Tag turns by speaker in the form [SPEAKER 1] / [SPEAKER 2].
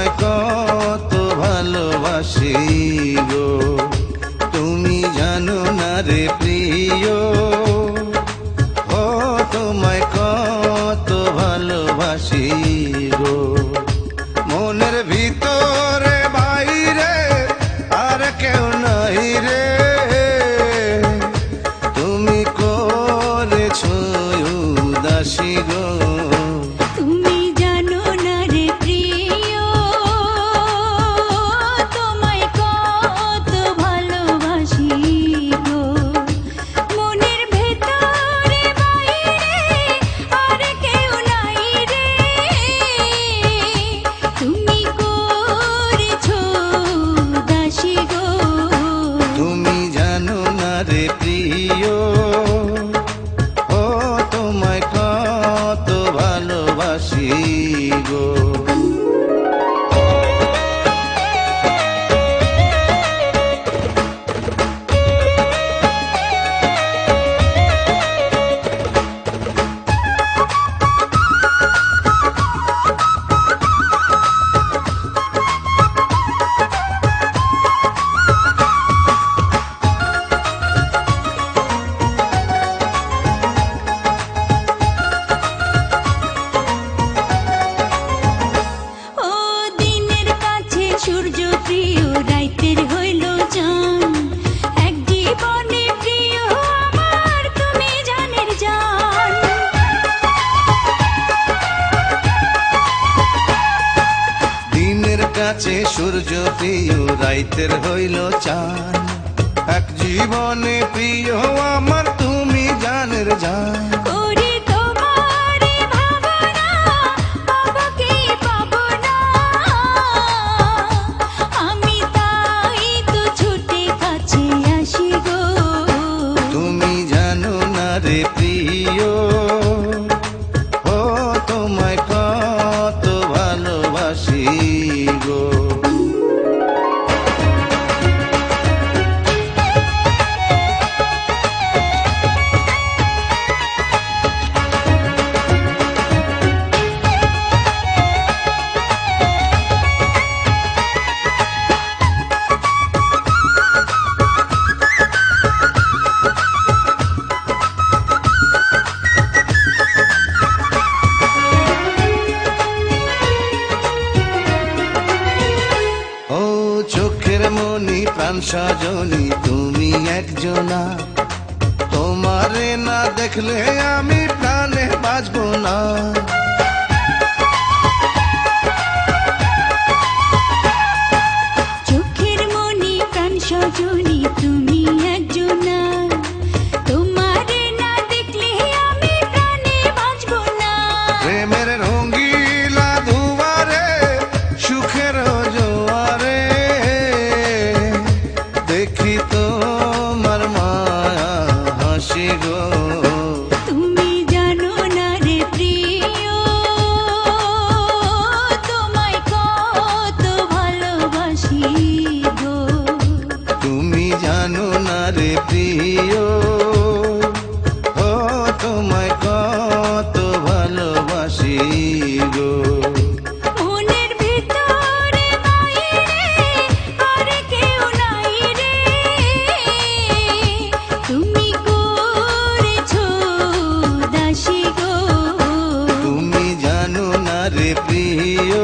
[SPEAKER 1] তোমায় কত ভালোবাসি গো, তুমি জানো না রে প্রিয়। ও তোমায় কত ভালোবাসি গো, মনের ভিতরে বাইরে আর কেউ নাই রে, তুমি করেছো উদাসী গো।
[SPEAKER 2] তুমি জানো না রে প্রিয়, তোমায় কত ভালোবাসি গো, মনের ভেতরে বাইরে আর কেউ নাই রে, তুমি করেছো দাসী গো।
[SPEAKER 1] তুমি জানো না রে প্রিয়, ও তোমায় কত ভালোবাসি গো।
[SPEAKER 2] ও দিনের কাছে সূর্য প্রিয়, রাইতের হইল চাঁদ, এক জীবনে প্রিয় আমার তুমি জানের জান।
[SPEAKER 1] দিনের কাছে সূর্য প্রিয়, রাইতের হইল চাঁদ, এক জীবনে প্রিয় আমার তুমি জানের জান।
[SPEAKER 2] করি তোমারই ভাবনা, পাবো কি পাবো না, আমি তাই তো ছুটে কাছে আসি গো।
[SPEAKER 1] তুমি জানো না রে প্রিয়, ও তোমায় কত ভালোবাসি গো। ও চোখের মনি প্রাণ সজনী তুমি একজনা, তোমারে না দেখলে আমি প্রাণে বাঁচবো না।
[SPEAKER 2] চোখের মনি প্রাণ সজনী তুমি একজনা, তোমারে না দেখলে আমি প্রাণে বাঁচবো না।
[SPEAKER 1] প্রেমের রঙ্গিলা দুয়ারে সুখের জোয়ারে, দেখি তোমার মায়া হাসি গো।
[SPEAKER 2] তুমি জানো না রে প্রিয়, তোমায় কত ভালোবাসি গো।
[SPEAKER 1] তুমি জানো না রে প্রিয়, ও তোমায় কত ভালোবাসি গো।
[SPEAKER 2] মনের ভিতরে বাইরে আর কেউ নাই রে, তুমি করেছো দাসী গো।
[SPEAKER 1] তুমি জানো না রে প্রিয়,